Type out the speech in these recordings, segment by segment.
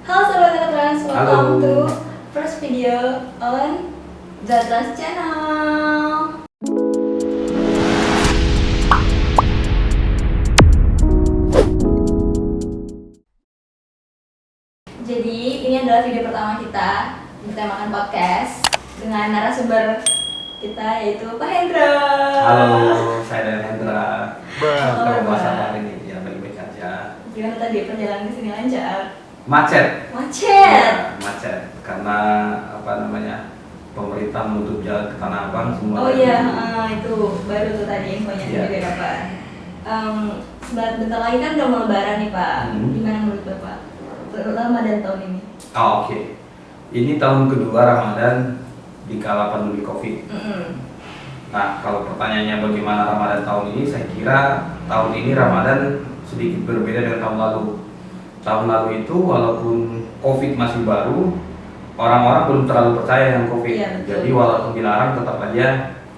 Halo Sobat Trans, welcome Halo. to first video on the Trans channel. Jadi ini adalah video pertama kita bertemakan podcast dengan narasumber kita yaitu Pak Hendra. Halo, saya dan Hendra. Halo, Kita membahas Pak. apa hari ini? Ya, baik-baik aja. Gimana tadi perjalanan ke sini lancar? Macet. Macet. Ya, macet. Karena pemerintah menutup jalan ke Tanah Abang semua. Oh iya, itu baru tuh tadi infonya Iya. juga dapat. Bentar lagi kan udah mau lebaran nih Pak. Gimana menurut Bapak? Ramadan tahun ini? Oh, oke. Ini tahun kedua Ramadan di kala pandemi Covid. Nah, kalau pertanyaannya bagaimana Ramadan tahun ini, saya kira tahun ini Ramadan sedikit berbeda dengan tahun lalu. Tahun lalu itu walaupun Covid masih baru, orang-orang belum terlalu percaya dengan Covid. Iya, betul. Jadi walaupun dilarang tetap aja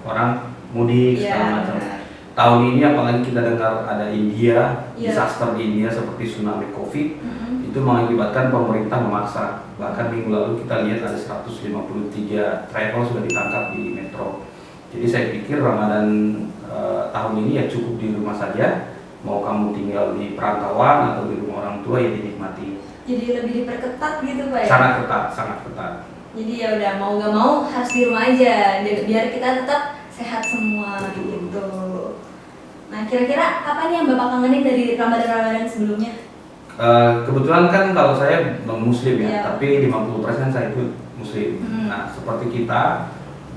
orang mudik Iya, segala macam. benar. Tahun ini apalagi kita dengar ada India, Iya. disaster di India seperti tsunami Covid, itu mengakibatkan pemerintah memaksa. Bahkan minggu lalu kita lihat ada 153 travel sudah ditangkap di metro. Jadi saya pikir Ramadan tahun ini ya cukup di rumah saja. Mau kamu tinggal di perantauan atau di rumah orang tua ya dinikmati. Jadi lebih diperketat gitu Pak ya? Sangat ketat, sangat ketat. Jadi ya udah mau gak mau harus di rumah aja biar kita tetap sehat semua Betul. gitu. Nah kira-kira apa nih yang Bapak kangenin dari Ramadan sebelumnya? Kebetulan kan kalau saya non muslim ya, Iya. tapi 50% saya itu muslim. Nah, seperti kita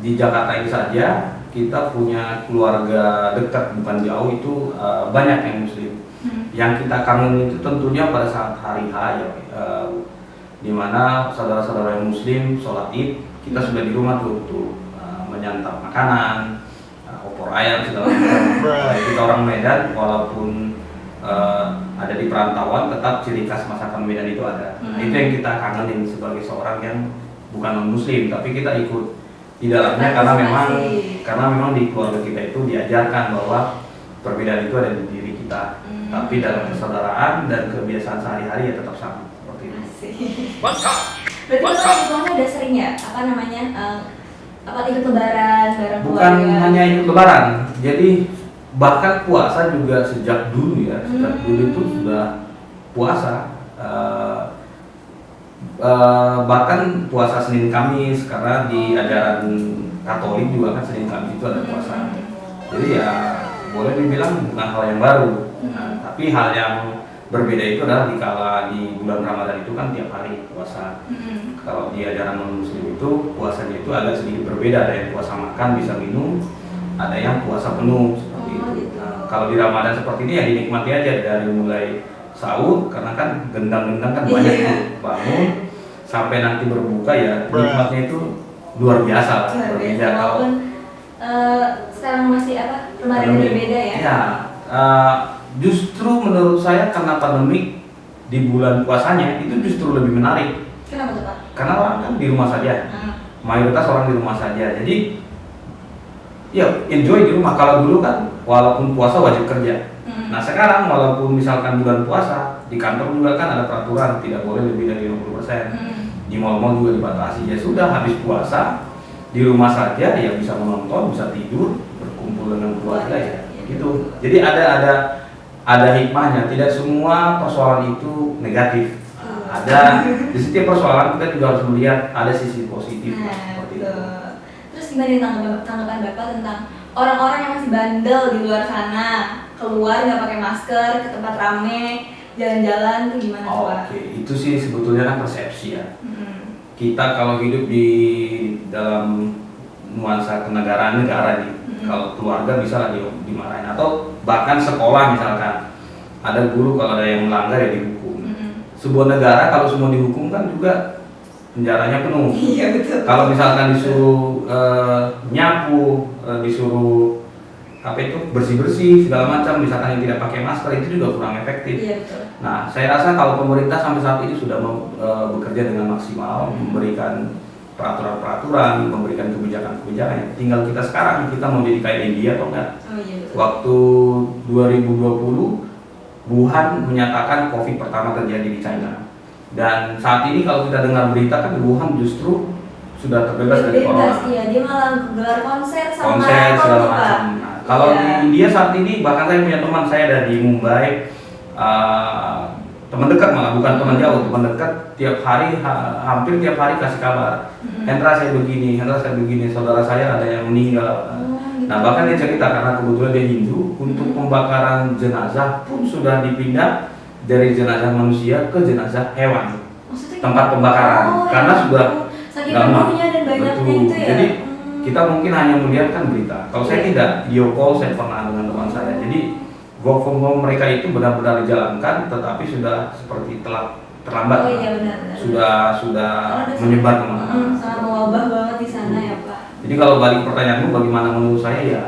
di Jakarta ini saja kita punya keluarga dekat bukan jauh itu banyak yang muslim. Yang kita kangen itu tentunya pada saat hari H ya, di mana saudara-saudara yang muslim sholat Id, kita sudah di rumah tuh untuk menyantap makanan, opor ayam segala macam. Kita orang Medan walaupun ada di perantauan tetap ciri khas masakan Medan itu ada. Nah, itu yang kita kangenin sebagai seorang yang bukan non muslim tapi kita ikut di dalamnya karena memang di keluarga kita itu diajarkan bahwa perbedaan itu ada di diri kita. Tapi dalam persaudaraan dan kebiasaan sehari-hari ya tetap sama seperti itu. Asik. Berarti Bapak hitungannya udah sering ya? Ikut lebaran bareng Bukan keluarga? hanya ikut lebaran, jadi bahkan puasa juga sejak dulu ya, sejak dulu itu sudah puasa. Bahkan puasa Senin Kamis karena di ajaran Katolik juga kan Senin Kamis itu ada puasa. Jadi ya boleh dibilang bukan hal yang baru. Nah, tapi hal yang berbeda itu adalah di bulan Ramadan itu kan tiap hari puasa. Kalau di ajaran non muslim itu puasanya itu agak sedikit berbeda, ada yang puasa makan bisa minum, ada yang puasa penuh seperti itu. Gitu. Nah, kalau di Ramadan seperti ini ya dinikmati aja dari mulai sahur karena kan gendang-gendang kan banyak tuh, bangun sampai nanti berbuka ya nikmatnya itu luar biasa. Berbeda kalau Walaupun sekarang masih Ramadan pandemi. berbeda ya? Ya, justru menurut saya karena pandemi di bulan puasanya itu justru lebih menarik. Kenapa tuh Pak? Karena orang kan di rumah saja, mayoritas orang di rumah saja. Jadi ya enjoy di rumah. Kalau dulu kan walaupun puasa wajib kerja. Nah sekarang walaupun misalkan bulan puasa di kantor juga kan ada peraturan tidak boleh lebih dari 50%. Di mal-mal juga dibatasi. Ya sudah habis puasa di rumah saja ya bisa menonton, bisa tidur, berkumpul dengan keluarga ya gitu. Jadi ada hikmahnya. Tidak semua persoalan itu negatif. Ada di setiap persoalan kita juga harus melihat ada sisi positif seperti itu. Terus gimana nih tanggapan Bapak tentang orang-orang yang masih bandel di luar sana, keluar nggak pakai masker ke tempat rame, jalan-jalan tuh gimana tuh Pak? Oke, itu sih sebetulnya kan persepsi ya. Kita kalau hidup di dalam nuansa kenegaraan negara nih, kalau keluarga bisa lah dimarahin atau bahkan sekolah misalkan ada guru kalau ada yang melanggar ya dihukum. Sebuah negara kalau semua dihukum kan juga penjaranya penuh. Iya betul. Kalau misalkan disuruh nyapu, disuruh bersih-bersih segala macam, misalkan yang tidak pakai masker itu juga kurang efektif. Iya betul. Nah, saya rasa kalau pemerintah sampai saat ini sudah bekerja dengan maksimal, memberikan peraturan-peraturan, memberikan kebijakan-kebijakan. Tinggal kita sekarang kita mau jadi kayak India atau enggak. Oh iya betul. Waktu 2020 Wuhan menyatakan COVID pertama terjadi di China. Dan saat ini kalau kita dengar berita kan Wuhan justru sudah terbebas dari Bebas, corona. iya, dia malah gelar konser sama Konser maraton segala nih, Pak. macam. Nah, kalau Iya. di India saat ini bahkan saya punya teman saya dari Mumbai, teman dekat malah bukan teman jauh, teman dekat tiap hari hampir tiap hari kasih kabar. Hendra saya begini, Hendra saya begini, saudara saya ada yang meninggal. Gitu. Nah bahkan dia cerita karena kebetulan dia Hindu, untuk pembakaran jenazah pun sudah dipindah dari jenazah manusia ke jenazah hewan. Maksudnya Tempat pembakaran. Karena ya, sudah saking nggak mau. penuhnya dan banyaknya Betul. itu ya. Jadi kita mungkin hanya melihat kan berita. Kalau saya Iya. tidak, video call saya pernah dengan teman saya. Jadi work from home mereka itu benar-benar dijalankan, tetapi sudah seperti terlambat. Oh iya benar. Sudah Karena menyebar kemana-mana. sangat mewabah banget di sana ya, Pak. Jadi kalau balik pertanyaanmu bagaimana menurut saya ya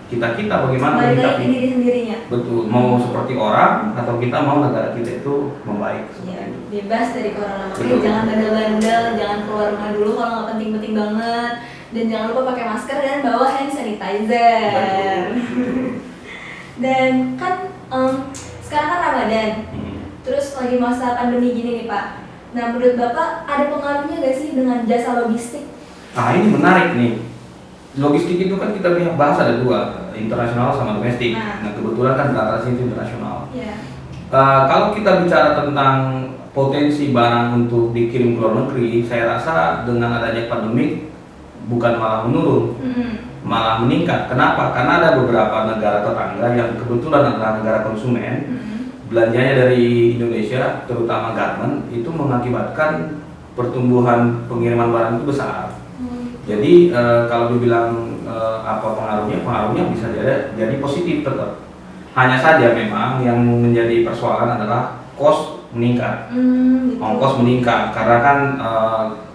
kita bagaimana Balik lagi menyikapi. ke diri sendirinya. Betul, mau seperti orang atau kita mau negara kita itu membaik seperti Iya, itu. bebas dari corona. Makanya Betul. jangan bandel-bandel, jangan keluar rumah dulu kalau nggak penting-penting banget. Dan jangan lupa pakai masker dan bawa hand sanitizer. Betul. Dan kan sekarang kan Ramadan. Hmm. Terus lagi masa pandemi gini nih, Pak. Nah, menurut Bapak ada pengaruhnya gak sih dengan jasa logistik? Nah ini menarik nih. Logistik itu kan kita lihat bahas ada dua, internasional sama domestik. Nah kebetulan kan transaksi itu internasional. Iya. Kalau kita bicara tentang potensi barang untuk dikirim ke luar negeri, saya rasa dengan adanya pandemik bukan malah menurun, malah meningkat. Kenapa? Karena ada beberapa negara tetangga yang kebetulan adalah negara konsumen, belanjanya dari Indonesia, terutama garment, itu mengakibatkan pertumbuhan pengiriman barang itu besar. Jadi kalau dibilang apa pengaruhnya bisa jadi positif tetap. Hanya saja memang yang menjadi persoalan adalah cost meningkat, Gitu. ongkos meningkat karena kan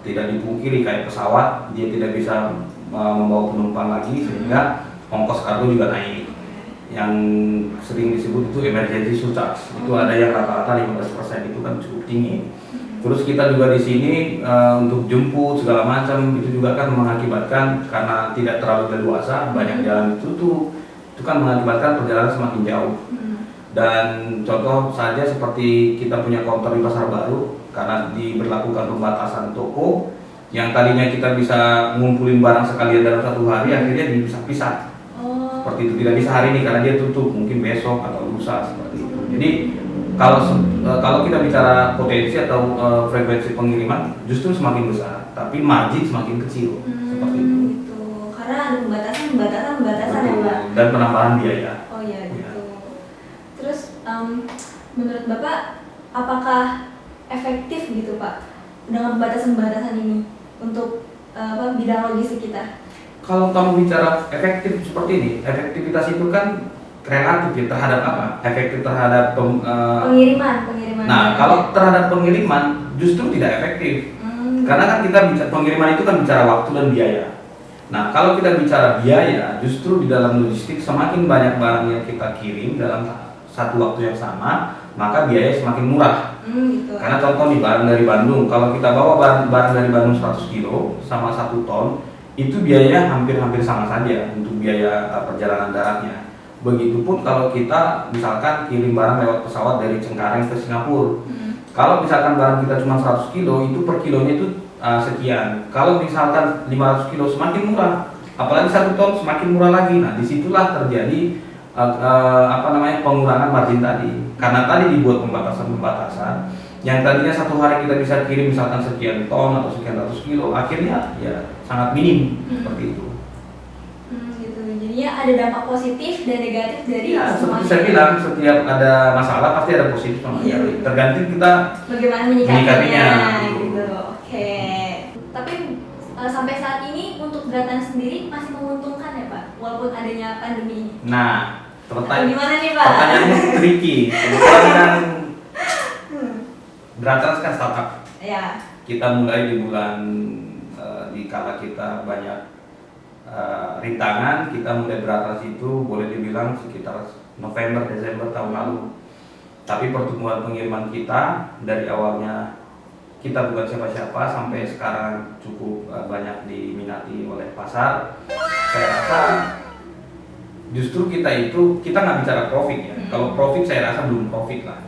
tidak dipungkiri kayak pesawat dia tidak bisa membawa penumpang lagi sehingga ongkos kargo juga naik. Yang sering disebut itu emergency surcharge, itu ada yang rata-rata 15% itu kan cukup tinggi. Terus kita juga di sini untuk jemput segala macam itu juga kan mengakibatkan karena tidak terlalu leluasa banyak jalan ditutup, itu kan mengakibatkan perjalanan semakin jauh. Dan contoh saja seperti kita punya counter di Pasar Baru karena diberlakukan pembatasan toko yang tadinya kita bisa ngumpulin barang sekalian dalam satu hari akhirnya dipisah-pisah. Seperti itu tidak bisa hari ini karena dia tutup, mungkin besok atau lusa seperti itu. Jadi kalau kita bicara potensi atau frekuensi pengiriman justru semakin besar, tapi margin semakin kecil seperti itu. Gitu. Karena ada pembatasan ya, Pak. Dan penambahan biaya. Oh iya gitu. Terus menurut Bapak apakah efektif gitu, Pak, dengan pembatasan ini untuk bidang logistik kita? Kalau kamu bicara efektif seperti ini, efektivitas itu kan relatif ya terhadap apa? Efektif terhadap pengiriman. Nah, kalau terhadap pengiriman justru tidak efektif. Karena kan kita bicara pengiriman itu kan bicara waktu dan biaya. Nah, kalau kita bicara biaya, justru di dalam logistik semakin banyak barang yang kita kirim dalam satu waktu yang sama, maka biaya semakin murah. Gitu. Karena contoh nih barang dari Bandung, kalau kita bawa barang dari Bandung 100 kilo sama 1 ton, itu biayanya hampir sama saja untuk biaya perjalanan daratnya. Begitupun kalau kita misalkan kirim barang lewat pesawat dari Cengkareng ke Singapura. Kalau misalkan barang kita cuma 100 kilo, itu per kilonya itu sekian. Kalau misalkan 500 kilo semakin murah, apalagi 1 ton semakin murah lagi. Nah, disitulah terjadi pengurangan margin tadi. Karena tadi dibuat pembatasan yang tadinya satu hari kita bisa kirim misalkan sekian ton atau sekian ratus kilo, akhirnya ya sangat minim seperti itu. Gitu. Jadinya ada dampak positif dan negatif dari Ya, seperti semuanya. saya bilang, setiap ada masalah pasti ada positif sama negatif. Tergantung kita Bagaimana menyikapinya. menyikapinya gitu. Oke. Tapi sampai saat ini untuk Bratan sendiri masih menguntungkan ya, Pak, walaupun adanya pandemi ini. Nah, Atau gimana nih, Pak? pertanyaannya tricky. Kebetulan kan Bratan kan startup. Ya. Kita mulai di bulan di kala kita banyak rintangan, kita mulai beratasi itu boleh dibilang sekitar November Desember tahun lalu. Tapi pertumbuhan pengiriman kita dari awalnya kita bukan siapa-siapa sampai sekarang cukup banyak diminati oleh pasar. Saya rasa justru kita nggak bicara profit ya. Kalau profit saya rasa belum profit lah.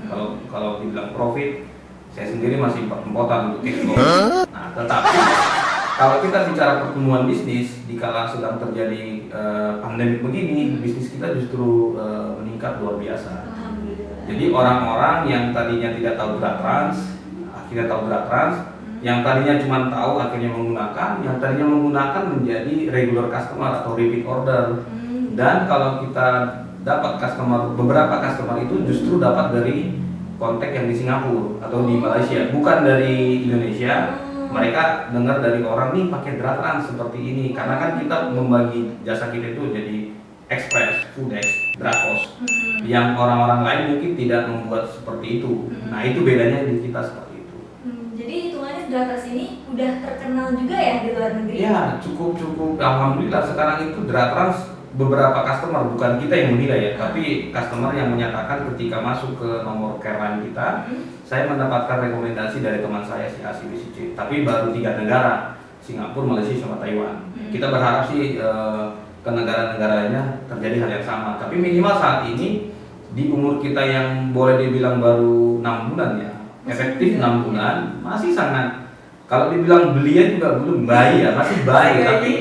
Kalau dibilang profit Saya sendiri masih empot-empotan untuk explore. Nah, tetapi kalau kita bicara pertumbuhan bisnis, dikala sedang terjadi pandemi begini, bisnis kita justru meningkat luar biasa. Alhamdulillah. Jadi orang-orang yang tadinya tidak tahu GrabTrans, akhirnya tahu GrabTrans, yang tadinya cuma tahu akhirnya menggunakan, yang tadinya menggunakan menjadi regular customer atau repeat order. Dan kalau kita dapat beberapa customer itu justru dapat dari kontak yang di Singapura atau di Malaysia, bukan dari Indonesia. Mereka dengar dari orang nih pakai GrabTrans seperti ini, karena kan kita membagi jasa kita itu jadi Express, Foodex, Grabpos, yang orang-orang lain mungkin tidak membuat seperti itu. Nah itu bedanya di kita seperti itu. Jadi hitungannya GrabTrans ini udah terkenal juga ya di luar negeri? Ya cukup. Alhamdulillah sekarang itu GrabTrans beberapa customer, bukan kita yang menilai ya, tapi customer yang menyatakan ketika masuk ke nomor care line kita, saya mendapatkan rekomendasi dari teman saya si A, si B, si C, tapi baru 3 negara, Singapura, Malaysia, sama Taiwan. Kita berharap sih ke negara-negara lainnya terjadi hal yang sama, tapi minimal saat ini di umur kita yang boleh dibilang baru 6 bulan ya, efektif 6 bulan, masih sangat, kalau dibilang belia juga belum bayi ya, masih bayi, tapi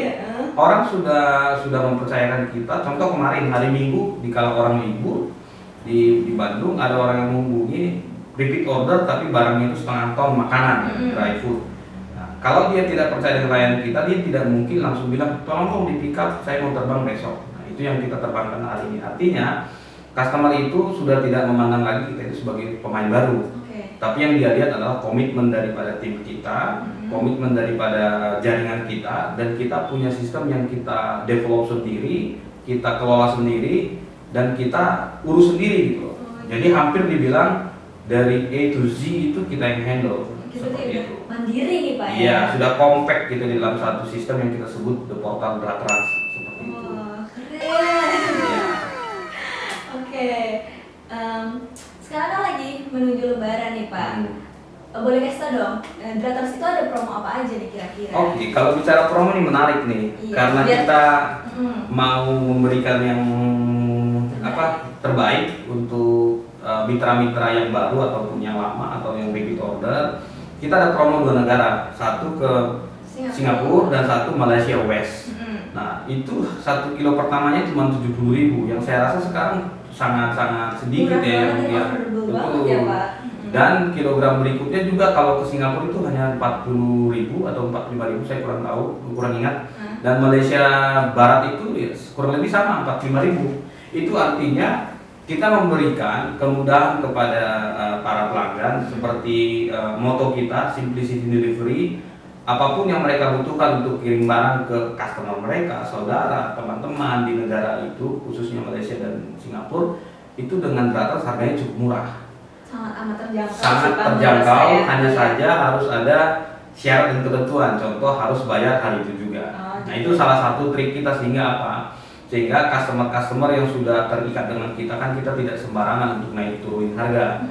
orang sudah mempercayakan kita. Contoh kemarin hari Minggu, dikala orang libur di Bandung, ada orang yang menghubungi repeat order tapi barangnya itu setengah ton makanan, dry food. Nah, kalau dia tidak percaya dengan layanan kita, dia tidak mungkin langsung bilang tolong dong di pick up, saya mau terbang besok. Nah, itu yang kita terbangkan hari ini. Artinya customer itu sudah tidak memandang lagi kita itu sebagai pemain baru. Tapi yang dia lihat adalah komitmen daripada tim kita, komitmen daripada jaringan kita, dan kita punya sistem yang kita develop sendiri, kita kelola sendiri, dan kita urus sendiri gitu. Jadi hampir dibilang dari A to Z itu kita yang handle. Kita itu mandiri nih Pak ya? Iya, sudah compact gitu di dalam satu sistem yang kita sebut the portal GrabTrans seperti itu. Keren. Oke. Sekarang kan lagi menuju Lebaran nih Pak. Boleh kasih tau dong, GrabTrans itu ada promo apa aja nih kira-kira? Oke, kalau bicara promo ini menarik nih, karena kita mau memberikan yang terbaik untuk mitra-mitra yang baru ataupun yang lama atau yang repeat order. Kita ada promo 2 negara, satu ke Singapura dan satu Malaysia West. Nah itu 1 kilo pertamanya cuma 70.000, yang saya rasa sekarang sangat sedikit ya, betul. Ya, Pak. Dan kilogram berikutnya juga kalau ke Singapura itu hanya 40.000 atau 45.000, saya kurang ingat. Dan Malaysia Barat itu ya, kurang lebih sama 45.000. Itu artinya kita memberikan kemudahan kepada para pelanggan seperti moto kita Simplicity Delivery. Apapun yang mereka butuhkan untuk kirim barang ke customer mereka, saudara, teman-teman di negara itu, khususnya Malaysia dan Singapura, itu dengan GrabTrans harganya cukup murah. Sangat amat terjangkau. Sangat terjangkau, hanya saja harus ada syarat dan ketentuan. Contoh harus bayar hari itu juga. Nah itu salah satu trik kita sehingga apa? Sehingga customer yang sudah terikat dengan kita kan kita tidak sembarangan untuk naik turunin harga.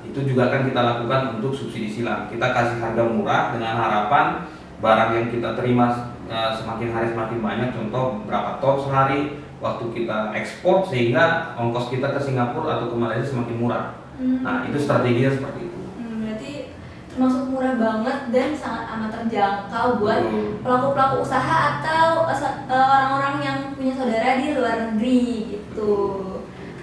Itu juga akan kita lakukan untuk subsidi silang. Kita kasih harga murah dengan harapan barang yang kita terima semakin hari semakin banyak. Contoh berapa ton sehari waktu kita ekspor, sehingga ongkos kita ke Singapura atau ke Malaysia semakin murah. Nah itu strateginya seperti itu. Berarti termasuk murah banget dan sangat amat terjangkau buat pelaku-pelaku usaha atau orang-orang yang punya saudara di luar negeri gitu.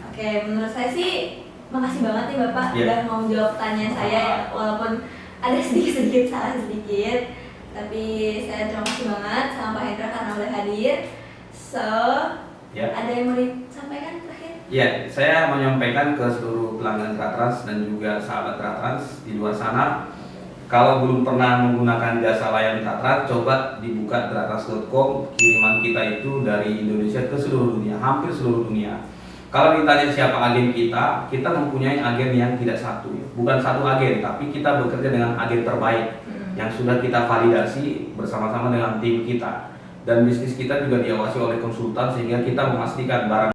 Oke, menurut saya sih makasih banget nih Bapak udah mau jawab pertanyaan saya ya, walaupun ada sedikit salah sedikit, tapi saya terima kasih banget sama Pak Hendra karena udah hadir. Ada yang mau disampaikan terakhir? Ya, saya menyampaikan ke seluruh pelanggan GrabTrans dan juga sahabat GrabTrans di luar sana, kalau belum pernah menggunakan jasa layanan GrabTrans, coba dibuka gradtrans.com. Kiriman kita itu dari Indonesia ke seluruh dunia, hampir seluruh dunia. Kalau ditanya siapa agen kita mempunyai agen yang tidak satu, bukan satu agen, tapi kita bekerja dengan agen terbaik yang sudah kita validasi bersama-sama dengan tim kita. Dan bisnis kita juga diawasi oleh konsultan sehingga kita memastikan barang